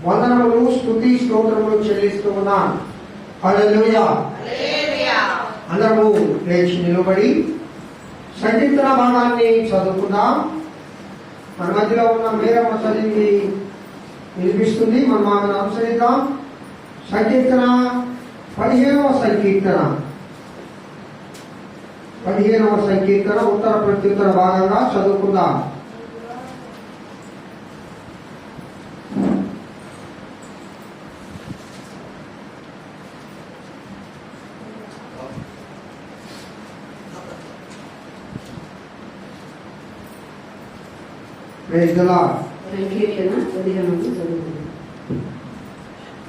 వందనములు, స్తుతి, స్తోత్రములు చెల్లిస్తూ ఉన్నాను. హల్లెలూయా. అందరము లేచి నిలబడి సంకీర్తన భాగాన్ని చదువుకుందాం. మన మధ్యలో ఉన్న మేరమ్మ చదివి వినిపిస్తుంది, మనం ఆమెను అనుసరిద్దాం. సంకీర్తన 15వ సంకీర్తన, 15వ సంకీర్తన ఉత్తర ప్రత్యుత్తర భాగంగా చదువుకుందాం.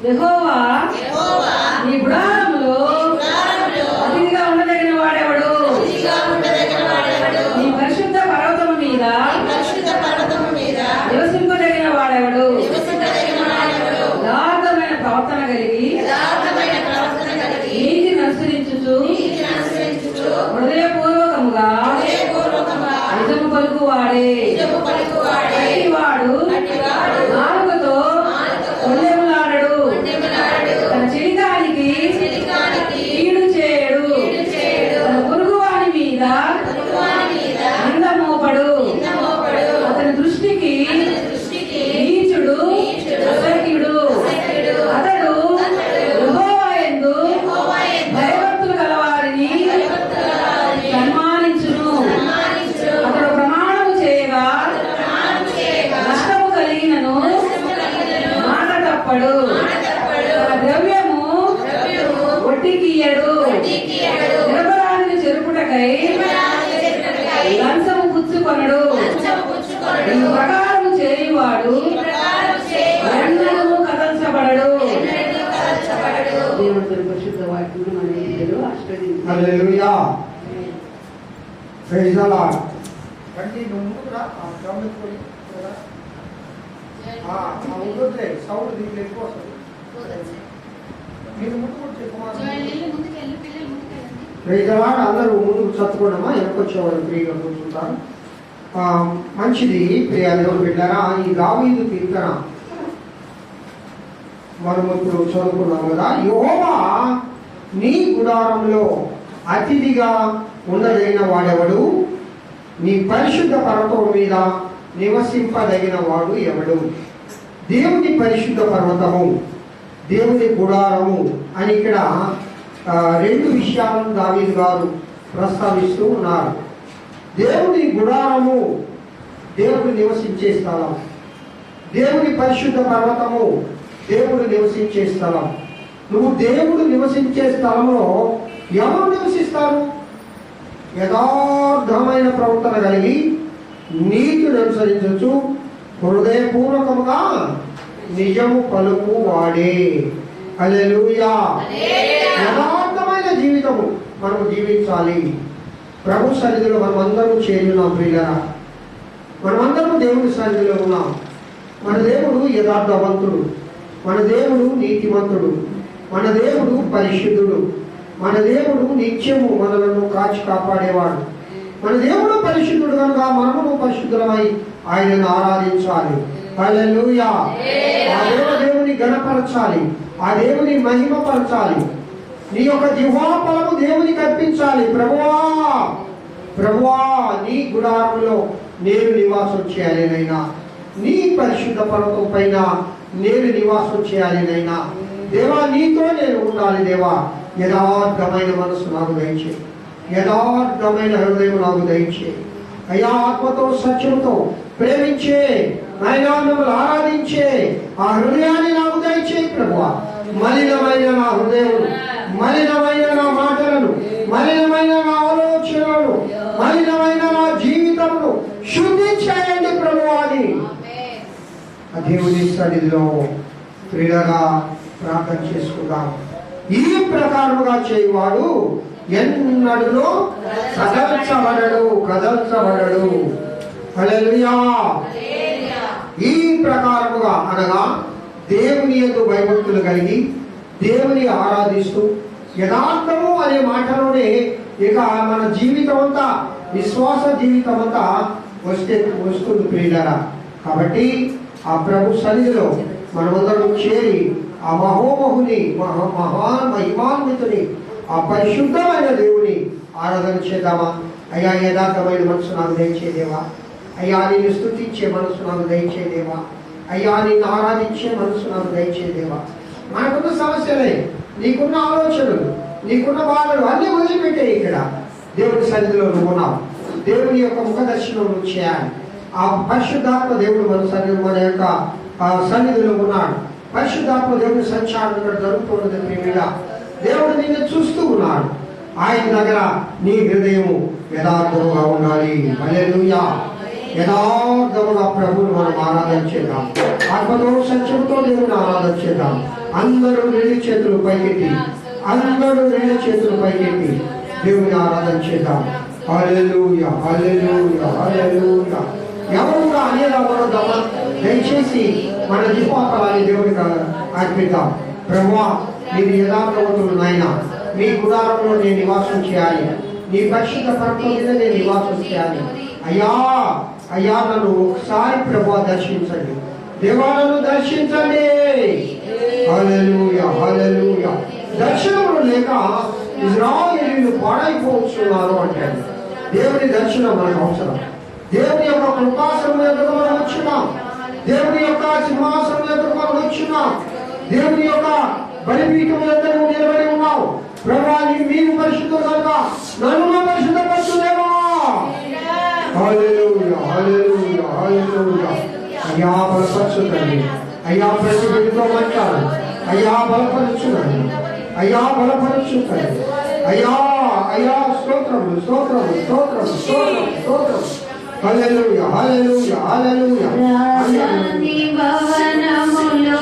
యెహోవా నీ గుడారములో అతిథిగా ఉండదగిన వాడెవడు? నీ పరిశుద్ధ పర్వతము మీద నివసింపదగిన వాడెవడు? యథార్థమైన ప్రవర్తన కలిగి నీతిని అనుసరించుచు హృదయపూర్వకముగా నిజము పలుకువాడే. వాడు నాలుకతో కొల్లెములాడడు, తన చెలికానికి కీడు చేయడు, తన పొరుగువాని మీద నింద మోపడు. అతని దృష్టికి నీచుడు అసహ్యుడు. అతడు యెహోవా యందు భయభక్తులు గలవారిని సన్మానించును. అతడు ప్రమాణము చేయగా నష్టము కలిగినను మాట తప్పడు. తన ద్రవ్యము వడ్డీకియ్యడు. నిరపరాధిని చెరుపుటకై లంచము పుచ్చుకొనడు. ఈ ప్రకారము చేయువాడు ఎన్నడూ కదల్చబడడు. దేవుడి పరిశుద్ధ వాక్యమును మన ఇంటిలో ఆశీర్వదించు. హల్లెలూయా. Praise the Lord. రండి ముందుకు రా. గమనించుకోండి. ఉండొద్దులే, సౌండ్ దీంట్లో ఎక్కువ వస్తుంది. మీరు ముందుకు ప్రైజ్ ది లార్డ్. అందరూ ముందుకు చదువుకోవడమా, వెనకొచ్చేవారు ఫ్రీగా కూర్చుంటారు. మంచిది ప్రియ దేవుని బిడ్డలారా. ఈ దావీదు కీర్తన మనం ఇప్పుడు చదువుకున్నాం కదా. యెహోవా నీ గుడారంలో అతిథిగా ఉండదగిన వాడెవడు? నీ పరిశుద్ధ పర్వతం మీద నివసింపదగిన వాడు ఎవడు? దేవుని పరిశుద్ధ పర్వతము, దేవుని గుడారము అని ఇక్కడ రెండు విషయాలను దావీదు గారు ప్రస్తావిస్తూ ఉన్నారు. దేవుని గుడారము దేవుడు నివసించే స్థలం, దేవుని పరిశుద్ధ పర్వతము దేవుడు నివసించే స్థలం. నువ్వు దేవుడు నివసించే స్థలంలో ఎవరు నివసిస్తారు? యథార్థమైన ప్రవర్తన కలిగి నీతిని అనుసరించచ్చు, హృదయపూర్వకముగా నిజము పలుకు వాడే. హల్లెలూయా. యథార్థమైన జీవితము మనము జీవించాలి. ప్రభు సన్నిధిలో మనమందరూ చేరున్నాం ప్రియులారా. మనమందరూ దేవుని సన్నిధిలో ఉన్నాం. మన దేవుడు యథార్థవంతుడు, మన దేవుడు నీతిమంతుడు, మన దేవుడు పరిశుద్ధుడు, మన దేవుడు నిత్యము మనలను కాచి కాపాడేవాడు. మన దేవుడు పరిశుద్ధుడు కనుక మనమును పరిశుద్ధులమై ఆయనను ఆరాధించాలి. హల్లెలూయా. ఆ దేవుని ఘనపరచాలి, ఆ దేవుని మహిమపరచాలి. నీ యొక్క జిహ్వాఫలము దేవునికి అర్పించాలి. ప్రభువా ప్రభువా నీ గుడారంలో నేను నివాసం చేయాలి నైనా, నీ పరిశుద్ధ పర్వతం పైన నేను నివాసం చేయాలి నైనా. దేవా నీతో నేను ఉండాలి. దేవా యథార్థమైన మనసు నాకు దయచేయి, యథార్థమైన హృదయం నాకు దయచేయి. అయ్యా ఆత్మతో సత్యంతో ప్రేమించే ఆయన మిమ్మల్ని ఆరాధించే ఆ హృదయాన్ని నాకు దయచేయి ప్రభువా. మలినమైన నా హృదయం, మలినమైన నా మాటలను, మలినమైన నా ఆలోచనలను, మలినమైన నా జీవితమును శుద్ధి చేయండి ప్రభువా అని ఆ దేవుని సన్నిధిలో ప్రియులుగా ప్రార్థన చేసుకుందాం. ఈ ప్రకారముగా చేయువాడు ఎన్నడూ కదల్చబడడు. హల్లెలూయా. ఈ ప్రకారముగా అనగా దేవుని యందు భయభక్తులు కలిగి దేవుని ఆరాధిస్తూ యథార్థము అనే మాటలోనే ఇక మన జీవితం అంతా, విశ్వాస జీవితం అంతా వస్తుంది ప్రియులారా. కాబట్టి ఆ ప్రభు సన్నిధిలో మనమందరం చేరి ఆ మహోమహుని మహిమాన్వితుని ఆ పరిశుద్ధమైన దేవుని ఆరాధన చేద్దామా? అయ్యా, యథార్థమైన మనసు నాకు దయచేదేవా. అయ్యా, నేను స్తుతించే మనసు నాకు దయచేదేవా. అయ్యా, నిన్ను ఆరాధించే మనసు నాకు దయచేదేవా. మనకున్న సమస్యలే, నీకున్న ఆలోచనలు, నీకున్న బాధలు అన్నీ వదిలిపెట్టే. ఇక్కడ దేవుని సన్నిధిలో నువ్వు ఉన్నావు. దేవుని యొక్క ముఖ దర్శనం నువ్వు చేయాలి. ఆ పరిశుద్ధాత్మ దేవుడు మన యొక్క సన్నిధిలో ఉన్నాడు. పరిశుద్ధాత్మ దేవుని సంచారం ఇక్కడ జరుగుతున్నది. నీ మీద దేవుడు నిన్ను చూస్తూ ఉన్నాడు. ఆయన దగ్గర నీ హృదయము యథార్థముగా ఉండాలి. హల్లెలూయా. యథార్థముగా ప్రభువును మనం ఆరాధన చేద్దాం. ఆత్మతో సత్యంతో దేవుని ఆరాధన చేద్దాం. అందరూ రెండు చేతులు పైకెత్తి, అందరూ రెండు చేతులు పైకెత్తి దేవుని ఆరాధన చేద్దాం. హల్లెలూయా, హల్లెలూయా, హల్లెలూయా. ఎవరు కూడా అనేలా ఉండొద్దమ్మా. దయచేసి మన జిహ్వాపరాన్ని దేవునికి అర్పిద్దాం. ప్రభువా, మీరు యథార్థవంతులు నాయన. మీ గుడారంలో నేను నివాసం చేయాలి. నీ పరిశుద్ధ పర్వతం మీద నేను నివాసం చేయాలి. అయ్యా, అయ్యా, నన్ను ఒకసారి ప్రభువా దర్శించండి. దేవాలను దర్శించండి. హల్లెలూయా, హల్లెలూయా. దర్శనములు లేక ఇశ్రాయేలీయులు పాడైపోతున్నారు అంటారు. దేవుని దర్శనం మనకు అవసరం. దేవుని యొక్క కృపాసనం ఎదురు మనం వచ్చినాం. దేవుని యొక్క సింహాసనం ఎదురు మనం వచ్చినాం. దేవుని యొక్క బలిపీఠం ఎదురు నిలబడి ఉన్నావు. ప్రభువా, మీరు పరిశుద్ధులు కనుక నన్ను పరిశుద్ధపరచుదేవా. హల్లెలూయా, హల్లెలూయా, హల్లెలూయా. అయ్యా, బలపరచుతండి. అయ్యా, ప్రతి బిడ్డతో మాట్లాడు. అయ్యా, బలపరచునండి. అయ్యా, బలపరచుతండి. అయ్యా, అయ్యా, స్తోత్రములు, స్తోత్రములు, స్తోత్రము, స్తోత్రం, స్తోత్రం. హల్లెలూయా, హల్లెలూయా, హల్లెలూయా. రాజాని భవనములో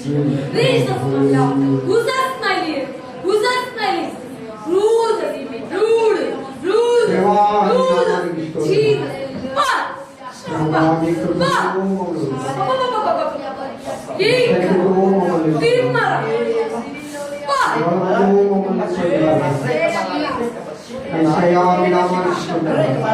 Where is the full of laughter? Who's that smiling? Who's that smiling? Rude, rude, rude, దేవా, నీ rude. నామానికి స్తోత్రం. Jesus. Pa. దేవా, నీ కృపలో మమ్మల్ని శక్తితో మమ్మల్ని Timmara. Pa. బలముతో మమ్మల్ని శక్తిగా యేసయ్యా, నీ నామానికి స్తోత్రం. దేవా,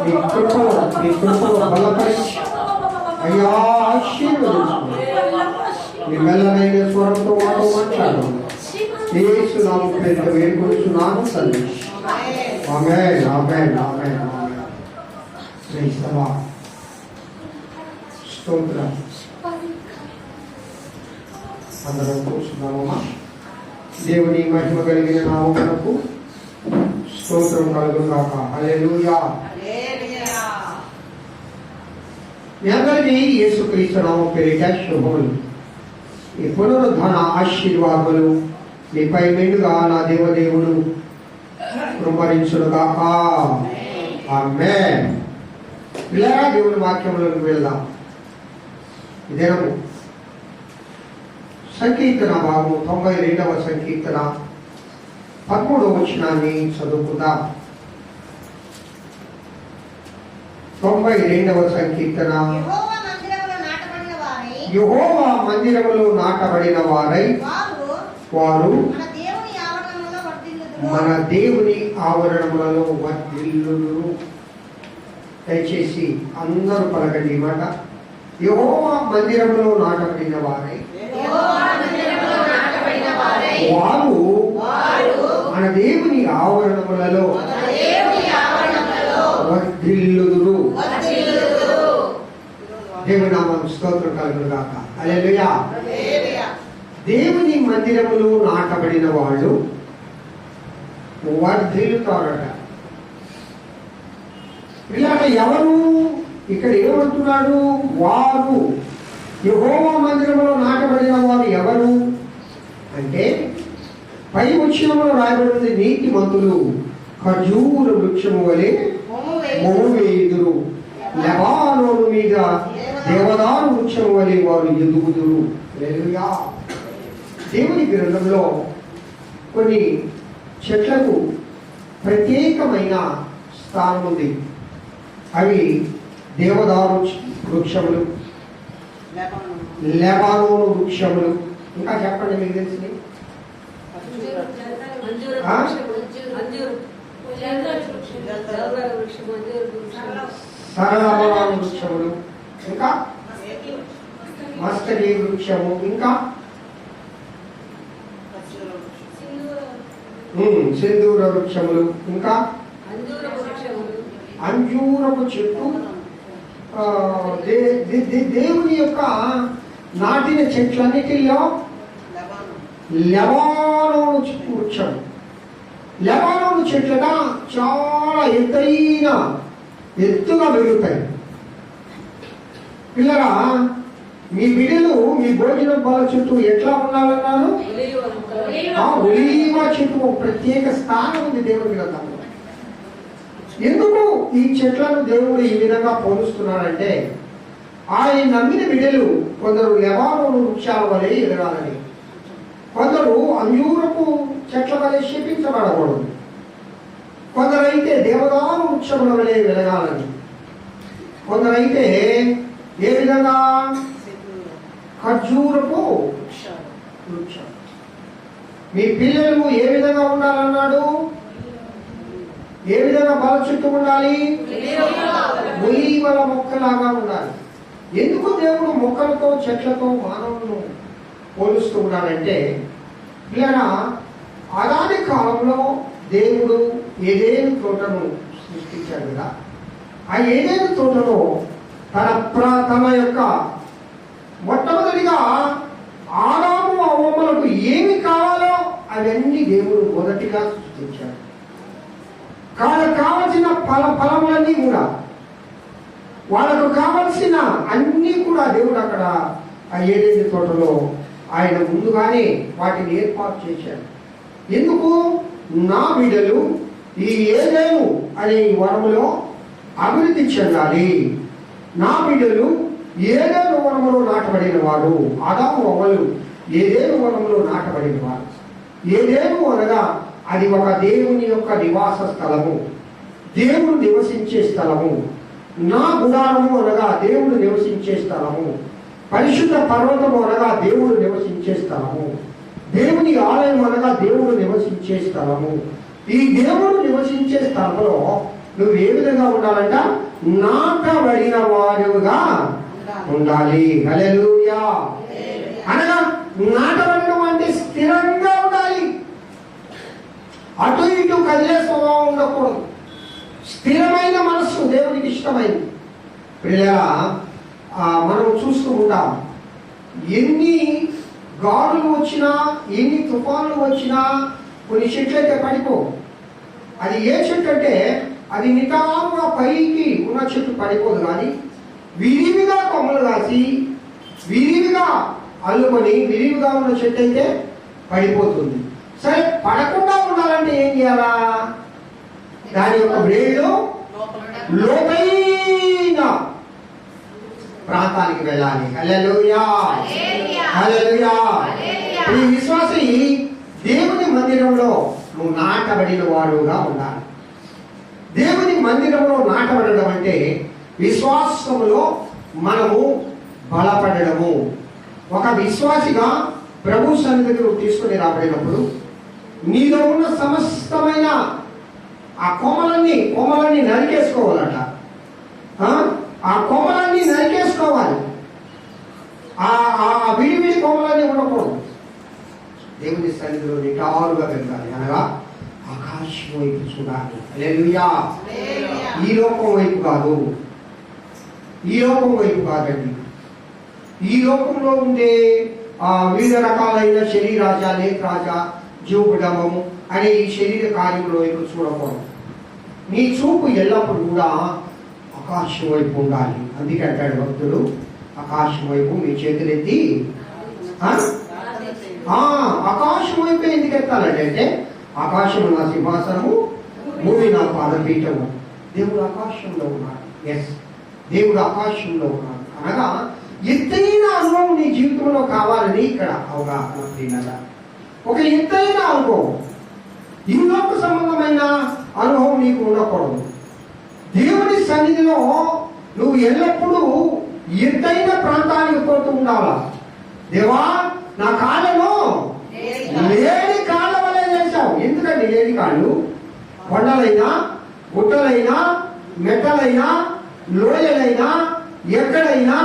నీ కృపలో నీ కృపలో బలపరిచి అయ్యా ఆశీర్వదించు. నీ మెల్లనైన స్వరంతో మాతో మాట్లాడు. యేసు నామం పేరుతో వేడుకొనుచున్నాను తండ్రి. Amen, amen, amen, amen. Praise the Lord. స్తోత్రం. అందరం కూర్చున్నామమ్మా. దేవుని మహిమ కలిగిన నామమునకు స్తోత్రం కలుగును గాక. హల్లెలూయా. మీ అందరికీ యేసుక్రీస్తు నామం పేరిట శుభములు. ఈ పునరుద్ధాన ఆశీర్వాదములు మీపై మెండుగా నా దేవదేవుడు కృపరించును గాక. ఆమేన్. ఇలా దేవుని వాక్యములకు వెళ్దాం. ఈ దినము సంకీర్తన భాగము 92వ సంకీర్తన 13వ వచనాన్ని చదువుకుందాం. 92వ సంకీర్తన. యెహోవా మందిరములో నాటబడిన వారై వారు మన దేవుని ఆవరణములలో వర్ధిల్లుదురు. దయచేసి అందరూ పలకండి ఈ మాట. యెహోవా మందిరములో నాటబడిన వారై వారు మన దేవుని ఆవరణములలో వర్ధిల్లుదురు. దేవుని నామం స్తోత్రం కలుగును గాక. హల్లెలూయా. దేవుని మందిరములో నాటబడిన వాళ్ళు వర్ధిల్లుతారట. ఇలాగ ఎవరు ఇక్కడ ఏమంటున్నాడు? వారు. యెహోవా మందిరములో నాటబడిన వారు ఎవరు అంటే పై వచనంలో రాయబడింది, నీతిమంతులు ఖర్జూర వృక్షము వలె మోవేయుదురు, లెబానోను మీద దేవదారు వృక్షము వలె వారు ఎదుగుదురు. హల్లెలూయా. దేవుని గ్రంథంలో కొన్ని చెట్లకు ప్రత్యేకమైన స్థానం ఉంది. అవి దేవదారు వృక్షములు, లెబానోను వృక్షములు. ఇంకా చెప్పండి మీకు తెలిసింది. సరళ వృక్షములు, ఇంకా మస్తడి వృక్షము, ఇంకా సింధూర వృక్షములు, ఇంకా అంజూరపు చెట్టు. దేవుని యొక్క నాటిన చెట్లన్నిటిలో లెబానోను వృక్షం. లెబానోను చెట్లుగా చాలా ఎత్తుగా పెరుగుతాయి. పిల్లరా, మీ బిడ్డలు మీ భోజనం బాల చుట్టూ ఎట్లా ఉండాలన్నారు? ఒలీవ చెట్టు ఒక ప్రత్యేక స్థానం ఉంది దేవుడి గ్రంథంలో. ఎందుకు ఈ చెట్లను దేవుడు ఈ విధంగా పోలుస్తున్నాడంటే, ఆయన నమ్మిన బిడ్డలు కొందరు లెబానోను వృక్షాల వలె ఎదగాలని, కొందరు అంజూరపు చెట్ల వలె శపించబడకూడదు, కొందరైతే దేవదారు వృక్షముల వలె వెలగాలని, కొందరైతే ఏ విధంగా ఖర్జూరపు వృక్షం. మీ పిల్లలు ఏ విధంగా ఉండాలన్నాడు? ఏ విధంగా బల చుట్టూ ఉండాలి? ఒలీవల మొక్కలాగా ఉండాలి. ఎందుకు దేవుడు మొక్కలతో చెట్లతో మానవులను పోలుస్తూ ఉన్నాడంటే, ఇలా ఆనాటి కాలంలో దేవుడు ఏదేను తోటను సృష్టించాడు కదా. ఆ ఏదేను తోటలో తన యొక్క మొట్టమొదటిగా ఆదాము అవ్వమ్మలకు ఏమి కావాలో అవన్నీ దేవుడు మొదటిగా సృష్టించాడు. వాళ్ళకు కావలసిన ఫలములన్నీ కూడా, వాళ్ళకు కావలసిన అన్నీ కూడా దేవుడు అక్కడ ఆ ఏదేని తోటలో ఆయన ముందుగానే వాటిని ఏర్పాటు చేశాడు. ఎందుకు? నా బిడ్డలు ఈ ఏదేను అనే ఈ వనములో అభివృద్ధి చెందాలి. నా బిడ్డలు ఏదేను వనములో నాటబడిన వారు. ఆదాము అవ్వలు ఏదేను వనములో నాటబడిన వారు. ఏదేను అనగా అది ఒక దేవుని యొక్క నివాస స్థలము, దేవుడు నివసించే స్థలము. నా గుడారము అనగా దేవుడు నివసించే స్థలము. పరిశుద్ధ పర్వతము అనగా దేవుడు నివసించే స్థలము. దేవుని ఆలయం అనగా దేవుడు నివసించే స్థలము. ఈ దేవుడు నివసించే స్థలంలో నువ్వు ఏ విధంగా ఉండాలంట? నాటబడిన వారుగా ఉండాలి. హల్లెలూయా. అనగా నాటబడడం అంటే స్థిరంగా ఉండాలి. అటు ఇటు కదిలే స్వభావం ఉండకూడదు. స్థిరమైన మనస్సు దేవునికి ఇష్టమైంది. పిల్లలా మనం చూస్తూ ఉంటాం, ఎన్ని గాలులు వచ్చినా ఎన్ని తుఫాన్లు వచ్చినా కొన్ని చెట్లు అయితే పడిపో. అది ఏ చెట్టు అంటే అది నిటారుగా పైకి ఉన్న చెట్టు పడిపోదు, కానీ విరివిగా కొమ్మలు కాసి విరివిగా అల్లుకొని విరివిగా ఉన్న చెట్టు అయితే పడిపోతుంది. సరే, పడకుండా ఉండాలంటే ఏం చేయాలా? దాని యొక్క బ్రేడ్లో లోతైన ప్రాంతానికి వెళ్ళాలి. హల్లెలూయా, హల్లెలూయా. ఈ విశ్వాసి దేవుని మందిరంలో నువ్వు నాటబడిన వాడుగా ఉండాలి. దేవుని మందిరంలో నాటబడడం అంటే విశ్వాసములో మనము బలపడము. ఒక విశ్వాసిగా ప్రభు సన్నిధికి తీసుకుని రాబడినప్పుడు నీలో ఉన్న సమస్తమైన ఆ కొమ్మలన్నీ నరికేసుకోవాలట. ఆ కొమ్మలన్నీ నరికేసుకోవాలి. ఆ విడివిడి కొమ్మలన్నీ ఉండకూడదు. దేవుని సన్నిధిలో నిటారుగా వెళ్ళాలి. అనగా ఆకాశం వైపు చూడాలి. హల్లెలూయా. ఈ లోకం వైపు కాదు, ఈ లోకం వైపు కాదండి. ఈ లోకంలో ఉండే వివిధ రకాలైన శరీరాజ, నేత్రాజ, జీవడమము అనే ఈ శరీర కార్యంలో వైపు చూడకూడదు. నీ చూపు ఎల్లప్పుడూ కూడా ఆకాశం వైపు ఉండాలి. అందుకే అంటాడు భక్తుడు, ఆకాశం వైపు మీ చేతులెత్తి. ఆకాశం వైపు ఎందుకు ఎత్తాలంటే ఆకాశం నా సింహాసనము, భూమి నా పాదపీఠము. దేవుడు ఆకాశంలో ఉన్నాడు. ఎస్, దేవుడు ఆకాశంలో ఉన్నాడు. అనగా ఎత్తైన అనుభవం నీ జీవితంలో కావాలని ఇక్కడ అవగాహన ప్రియులారా. ఒక ఎత్తైన అనుభవం, ఈ లోక సంబంధమైన అనుభవం నీకు ఉండకూడదు. దేవుని సన్నిధిలో నువ్వు ఎల్లప్పుడూ ఎత్తైన ప్రాంతానికి పోతూ ఉండాలా. దేవా, నా కాళ్ళను లేడి కాళ్ళ వల్ల చేశావు. ఎందుకంటే లేడి కాళ్ళు కొండలైనా, గుట్టలైనా, మెట్టలైనా, లోయలైనా, ఎక్కడైనా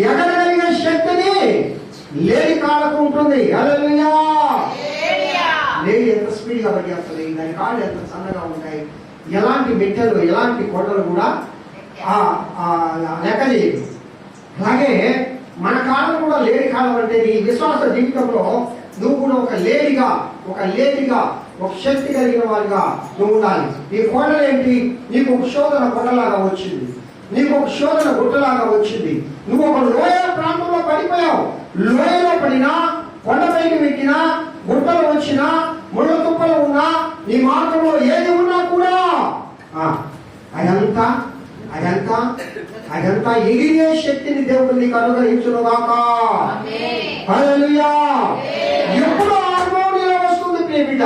ఎగరగలిగే శక్తిని లేడి కాళ్ళకు ఉంటుంది. హల్లెలూయా. లేడి ఎంత స్పీడ్ గా పరిగెత్తది, దాని కాళ్ళు ఎంత సన్నగా ఉంటాయి. ఎలాంటి మెట్టలు, ఎలాంటి కొండలు కూడా లెక్క చేయదు. అలాగే మన కాలం కూడా లేడి కాలం అంటే నీ విశ్వాస జీవితంలో నువ్వు కూడా ఒక లేడిగా, ఒక శక్తి కలిగిన వారిగా నువ్వు ఉండాలి. నీ కొండలు ఏంటి? నీకు ఒక శోధన కొండలాగా వచ్చింది, నీకు ఒక శోధన గుట్టలాగా వచ్చింది. నువ్వు ఒక లోయ ప్రాంతంలో పడిపోయావు. లోయలో పడినా, కొండపైకి వెక్కినా, గుట్టలు వచ్చినా, ముళ్ళ తుప్పలు ఉన్నా, నీ మార్గంలో ఏది ఉన్నా కూడా అదంతా ఎగిరే శక్తిని దేవుడు నీకు అనుగ్రహించునుగాక. హల్లెలూయా. ఎప్పుడు అనుభవం వస్తుంది ప్రియబిడ్డ?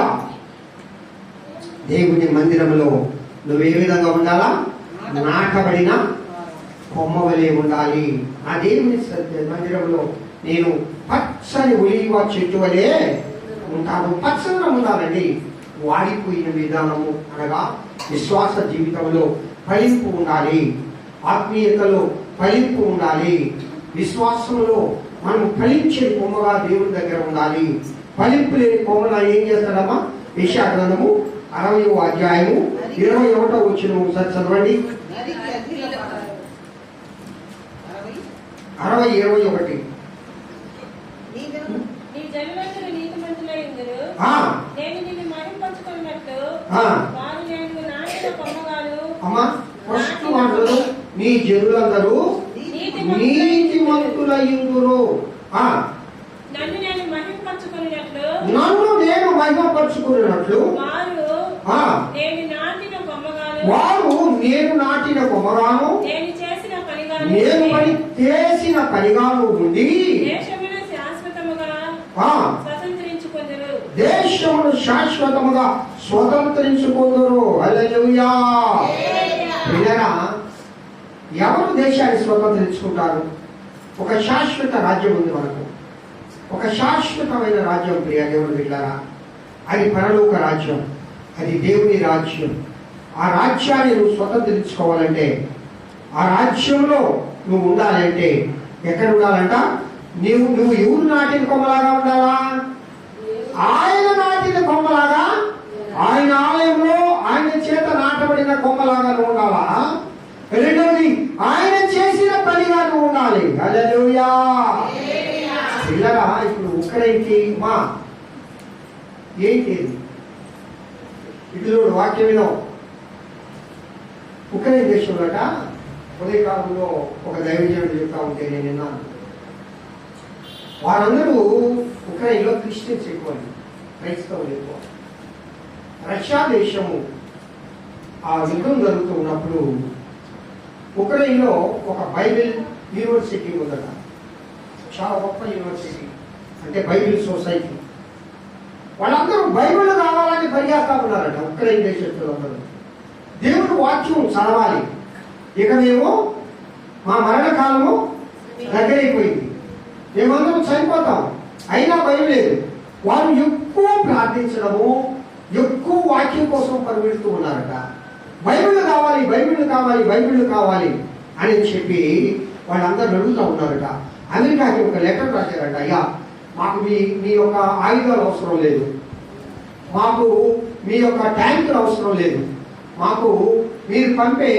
దేవుని మందిరంలో నువ్వు ఏ విధంగా ఉండాలా? నాటబడిన కొమ్మవలే ఉండాలి. ఆ దేవుని మందిరంలో నేను పచ్చని ఒలివ చెట్టు వలె ఉంటాను. పచ్చగా ఉండాలండి. వాడిపోయిన విధానము అనగా విశ్వాస జీవితంలో ఫలింపు ఉండాలి, ఆత్మీయతలో ఫలింపు ఉండాలి. విశ్వాసంలో మనం ఫలించే కొమ్మగా దేవుడి దగ్గర ఉండాలి. ఫలింపు లేని కొమ్మలా ఏం చేస్తాడమ్మా? యెషయా గ్రంథము 60వ అధ్యాయము 21వ వచనం ఒకసారి చదవండి. 60:21. అమ్మా, ఫస్ట్ మాటలు నీ జనులందరూ నీతిమంతులయ్యుందురు. నన్ను నేను నన్ను నేను మహిమపరుచుకున్నట్లు ఆ, వారు నేను నాటిన కొమ్మగాను నేను చేసిన పనిగాను ఉండి దేశమును శాశ్వతముగా స్వతంత్రించుకుందరు. హల్లెలూయా. ప్రియరా, ఎవరు దేశాన్ని స్వతంత్రించుకుంటారు? ఒక శాశ్వత రాజ్యం ఉంది మనకు. ఒక శాశ్వతమైన రాజ్యం ప్రియ దేవుని బిడ్డలారా, అది పరలోక రాజ్యం, అది దేవుని రాజ్యం. ఆ రాజ్యాన్ని నువ్వు స్వతంత్రించుకోవాలంటే, ఆ రాజ్యంలో నువ్వు ఉండాలంటే ఎక్కడ ఉండాలంట? నువ్వు ఎవరు నాటిన కొమ్మలాగా ఉండాలా? ఆయన నాటిన కొమ్మలాగా, ఆయన ఆలయంలో ఆయన చేత నాటబడిన కొమ్మలాగా నువ్వు ఉండాలా? రెండవది, ఆయన చేసిన పనిగా నువ్వు ఉండాలి. హల్లెలూయా. పిల్లరా, ఇప్పుడు ఉక్రెయిన్కి మా ఏంటి ఇటు వాక్యం వినో. ఉక్రెయిన్ దేశంలో ఉదయకాలంలో ఒక దైవజనుడు చెప్తా ఉంటే నేను విన్నాను. వారందరూ ఉక్రెయిన్లో క్రిస్టియన్స్ ఎక్కువ, క్రైస్తవులు ఎక్కువ. రష్యా దేశము ఆ యుద్ధం జరుగుతూ ఉన్నప్పుడు ఉక్రెయిన్లో ఒక బైబిల్ యూనివర్సిటీ ఉందట. చాలా గొప్ప యూనివర్సిటీ, అంటే బైబిల్ సొసైటీ. వాళ్ళందరూ బైబిల్ కావాలని పరిగెత్తా ఉన్నారట ఉక్రెయిన్ దేశస్తులందరూ. దేవుడు వాక్యం చదవాలి, ఇక మేము మా మరణకాలము దగ్గరైపోయింది, మేమందరం చనిపోతాం, అయినా భయం లేదు. వాళ్ళు ఎక్కువ ప్రార్థించడము, ఎక్కువ వాక్యం కోసం పరిగెడుతూ ఉన్నారట. బైబిల్ కావాలి, బైబిల్ కావాలి, బైబిల్ కావాలి అని చెప్పి వాళ్ళందరూ అడుగుతూ ఉన్నారట. అమెరికాకి ఒక లెటర్ రాశారట, అయ్యా మాకు మీ యొక్క ఆయుధాలు అవసరం లేదు, మాకు మీ యొక్క ట్యాంకులు అవసరం లేదు, మాకు మీరు పంపే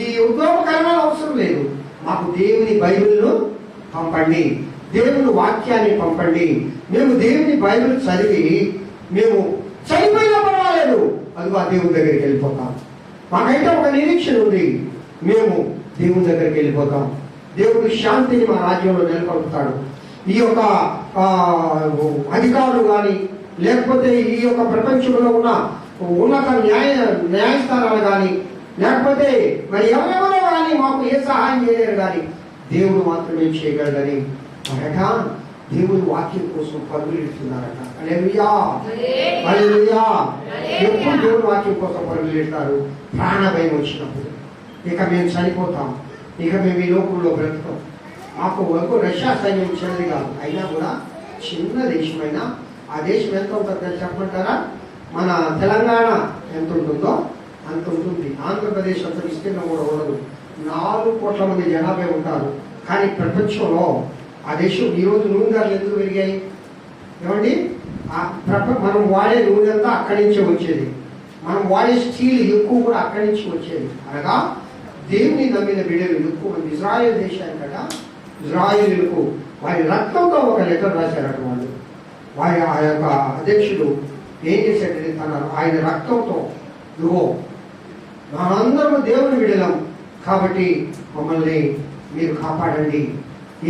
ఈ ఉద్యోగకరణాలు అవసరం లేదు, మాకు దేవుని బైబిల్ను పంపండి, దేవుని వాక్యాన్ని పంపండి, మేము దేవుని బైబిల్ చదివి మేము చనిపోయినా పర్వాలేదు, అది ఆ దేవుని దగ్గరికి వెళ్ళిపోతాం. మాకైతే ఒక నిరీక్షణ ఉంది, మేము దేవుని దగ్గరికి వెళ్ళిపోతాం, దేవుడు శాంతిని మా రాజ్యంలో నెలకొల్పుతాడు. ఈ యొక్క అధికారులు కానీ, లేకపోతే ఈ యొక్క ప్రపంచంలో ఉన్న ఉన్నత న్యాయస్థానాలు కానీ, లేకపోతే మరి ఎవరెవరో కానీ మాకు ఏ సహాయం చేయలేరు, కానీ దేవుడు మాత్రమే చేయగలడని అనగా దేవుని వాక్యం కోసం పరుగులెడుతున్నారట. హల్లెలూయా, హల్లెలూయా. ఎప్పుడు దేవుని వాక్యం కోసం పరుగులెడతారు? ప్రాణభయం వచ్చినప్పుడు. ఇక మేము చనిపోతాం, ఇక మేము ఈ లోకంలో బ్రతుకుతాం. మాకు వరకు రష్యా సైన్యం చిన్నది కాదు, అయినా కూడా చిన్న దేశమైనా ఆ దేశం ఎంత ఉంటుందో చెప్పమంటారా? మన తెలంగాణ ఎంత ఉంటుందో అంత ఉంటుంది. ఆంధ్రప్రదేశ్ అంత విస్తీర్ణం కూడా ఉండదు. 4 కోట్ల మంది జనాభా ఉంటారు. కానీ ప్రపంచంలో ఆ దేశం ఈరోజు నూనె ధరలు ఎందుకు పెరిగాయి ఏమండి? మనం వాడే నూనె అంతా అక్కడి నుంచే వచ్చేది, మనం వాడే స్టీల్ ఎక్కువ కూడా అక్కడి నుంచి వచ్చేది. అనగా దేవుని నమ్మిన బిడ్డలు ఎక్కువ మంది ఇజ్రాయెల్ దేశానికి కదా, ఇజ్రాయేలులకు వారి రక్తంతో ఒక లెటర్ రాశారట వాళ్ళు. వారి ఆ యొక్క అధ్యక్షుడు ఏం చేశాడని అన్నారు, ఆయన రక్తంతో ఇదిగో మనందరూ దేవుని బిడ్డలం కాబట్టి మమ్మల్ని మీరు కాపాడండి,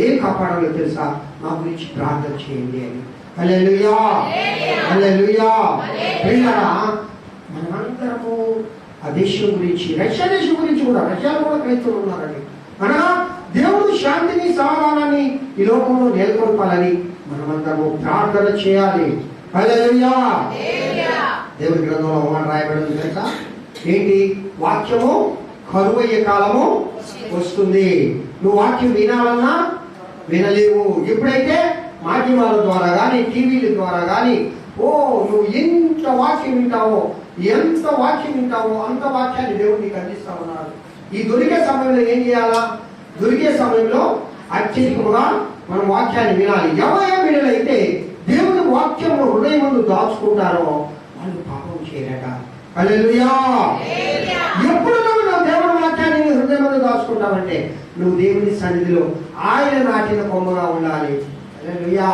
ఏం కాపాడాలో తెలుసా, మా గురించి ప్రార్థన చేయండి అని. హల్లెలూయా, హల్లెలూయా. ప్రియులారా, మనమందరము ఆ దేశం గురించి, రష్యా దేశం గురించి కూడా, రష్యాలో కూడా క్రైస్తవులు ఉన్నారండి. అనగా దేవుడు శాంతిని సమాధానాన్ని ఈ లోకంలో నెలకొల్పాలని మనమందరము ప్రార్థన చేయాలి. హల్లెలూయా. దేవుడి గ్రంథంలో మాట రాయబడింది తెలుసా ఏంటి? వాక్యము కరువయ్యే కాలము వస్తుంది. నువ్వు వాక్యం వినాలన్నా వినలేవు. ఎప్పుడైతే మాధ్యమాల ద్వారా కానీ, టీవీల ద్వారా కానీ, నువ్వు ఎంత వాక్యం వింటావో, ఎంత వాక్యం వింటావో అంత వాక్యాన్ని దేవుడు నీకు అందిస్తా ఉన్నాడు. ఈ దొరికే సమయంలో ఏం చేయాలా? దొరికే సమయంలో అత్యధికముగా మనం వాక్యాన్ని వినాలి. ఎవరైనా బిడ్డలైతే దేవుని వాక్యము హృదయం ముందు దాచుకుంటారో వాళ్ళు పాపం చేయరట. హల్లెలూయా. ఎప్పుడు నువ్వు దేవుని వాక్యాన్ని హృదయం ముందు దాచుకుంటావంటే నువ్వు దేవుని సన్నిధిలో ఆయన నాటిన కొమ్మగా ఉండాలి. హల్లెలూయా.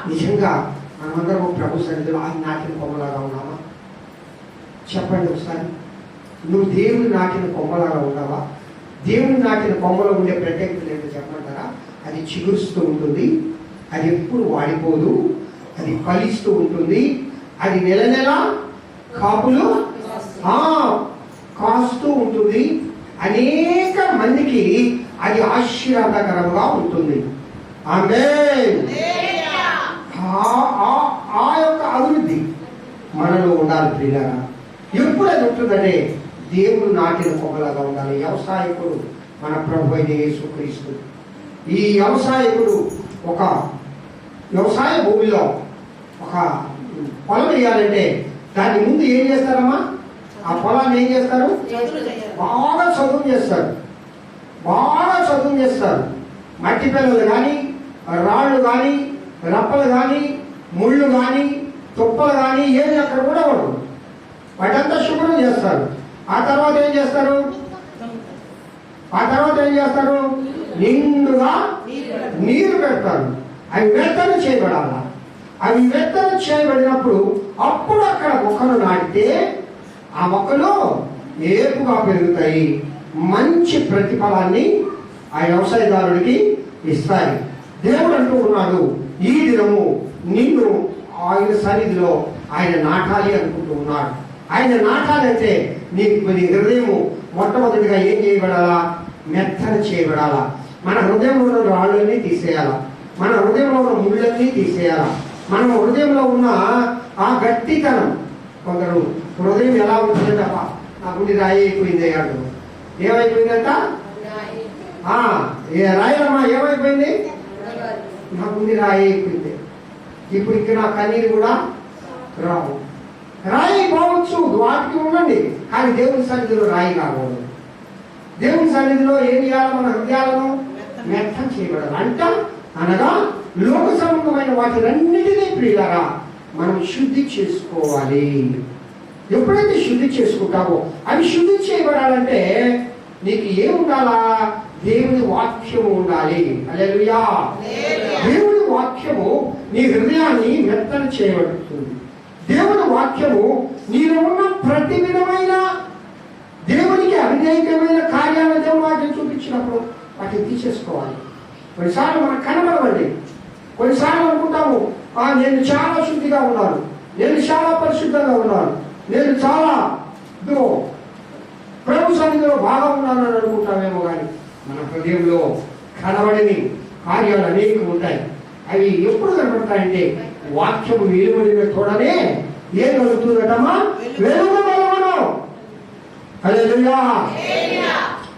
నిజంగా మనమందరం ప్రభు సన్నిధిలో ఆయన నాటిన కొమ్మలాగా ఉన్నామా? చెప్పండి ఒకసారి. నువ్వు దేవుని నాటిన కొమ్మలాగా ఉన్నావా? దేవుని నాటిన కొమ్మలో ఉండే ప్రత్యేకత ఏంటో చెప్పమంటారా? అది చిగురుస్తూ ఉంటుంది, అది ఎప్పుడు వాడిపోదు, అది ఫలిస్తూ ఉంటుంది. అది నెల నెల కాపులు కాస్తూ ఉంటుంది. అనేక మందికి అది ఆశీర్వాదకరంగా ఉంటుంది. ఆమేన్. ఆ యొక్క అభివృద్ధి మనలో ఉండాలి ప్రియులారా. ఎప్పుడు అది ఉంటుందంటే దేవుడు నాటిన కొమ్మలాగా ఉండాలి. వ్యవసాయకుడు మన ప్రభు అయిన యేసుక్రీస్తు. ఈ వ్యవసాయకుడు ఒక వ్యవసాయ భూమిలో ఒక పొలం వేయాలంటే దాని ముందు ఏం చేస్తారమ్మా? ఆ పొలాన్ని ఏం చేస్తారు? బాగా చదువు చేస్తారు. బాగా చదువు చేస్తారు. మట్టి పిల్లలు కానీ, రాళ్ళు కానీ, రప్పలు కానీ, ముళ్ళు కానీ, తుప్పలు కానీ ఏమి అక్కడ కూడా ఉండవు. వాటంతా శుభ్రం చేస్తారు. ఆ తర్వాత ఏం చేస్తారు? నిండుగా నీరు పెడతారు. అవి వెత్తన చేయబడాలా. అవి వెత్తన చేయబడినప్పుడు అప్పుడు అక్కడ మొక్కలు నాటితే ఆ మొక్కలు ఏపుగా పెరుగుతాయి. మంచి ప్రతిఫలాన్ని ఆ వ్యవసాయదారుడికి ఇస్తాయి. దేవుడు అంటూ ఉన్నాడు, ఈ దినము నిన్ను ఆయన సన్నిధిలో ఆయన నాటాలి అనుకుంటూ ఉన్నాడు. ఆయన నాటాలంటే నీకు నీ హృదయము మొట్టమొదటిగా ఏం చేయబడాలా? మెత్తన చేయబడాలా. మన హృదయంలో ఉన్న రాళ్ళన్నీ తీసేయాలా. మన హృదయంలో ఉన్న ముళ్ళన్నీ తీసేయాలా. మన హృదయంలో ఉన్న ఆ గట్టితనం. కొందరు హృదయం ఎలా ఉంటుందంట, నా గుండె రాయి అయిపోయింది అయ్యాడు. ఏమైపోయిందంట? రాయలమ్మా ఏమైపోయింది? నా గుండె రాయి అయిపోయింది. ఇప్పుడు ఇంకా నా కన్నీరు కూడా రావు. రాయి పోవచ్చు, వాటికి ఉండండి, కానీ దేవుని సన్నిధిలో రాయి కాకూడదు. దేవుని సన్నిధిలో ఏం చేయాలి? మన హృదయాలను మెత్తం చేయబడాలి. అనగా లోక సంబంధమైన వాటినన్నిటినీ ప్రియులారా మనం శుద్ధి చేసుకోవాలి. ఎప్పుడైతే శుద్ధి చేసుకుంటావో అవి శుద్ధి చేయబడాలంటే నీకు ఏం ఉండాలా? దేవుని వాక్యము ఉండాలి. హల్లెలూయా. దేవుని వాక్యము నీ హృదయాన్ని మెత్తన చేయబడుతుంది. దేవుని వాక్యము నీలో ఉన్న ప్రతి విధమైన దేవునికి అవిధేయమైన కార్యాలను దేవుని వాక్యం చూపించినప్పుడు వాటిని తీసేసుకోవాలి. కొన్నిసార్లు మనకు కనబడవండి. కొన్నిసార్లు అనుకుంటాము, నేను చాలా శుద్ధిగా ఉన్నాను, నేను చాలా పరిశుద్ధంగా ఉన్నాను, నేను చాలా ప్రభు సన్నిధిలో బాగా ఉన్నాను అని అనుకుంటామేమో. కానీ మన హృదయంలో కనబడని కార్యాలు అనేకం ఉంటాయి. అవి ఎప్పుడు కనబడతాయంటే వాక్యము వెలువడిన తోడనే ఏం కలుగుతుందటమ్మా? వెలుగు వెలుగును. హల్లెలూయా.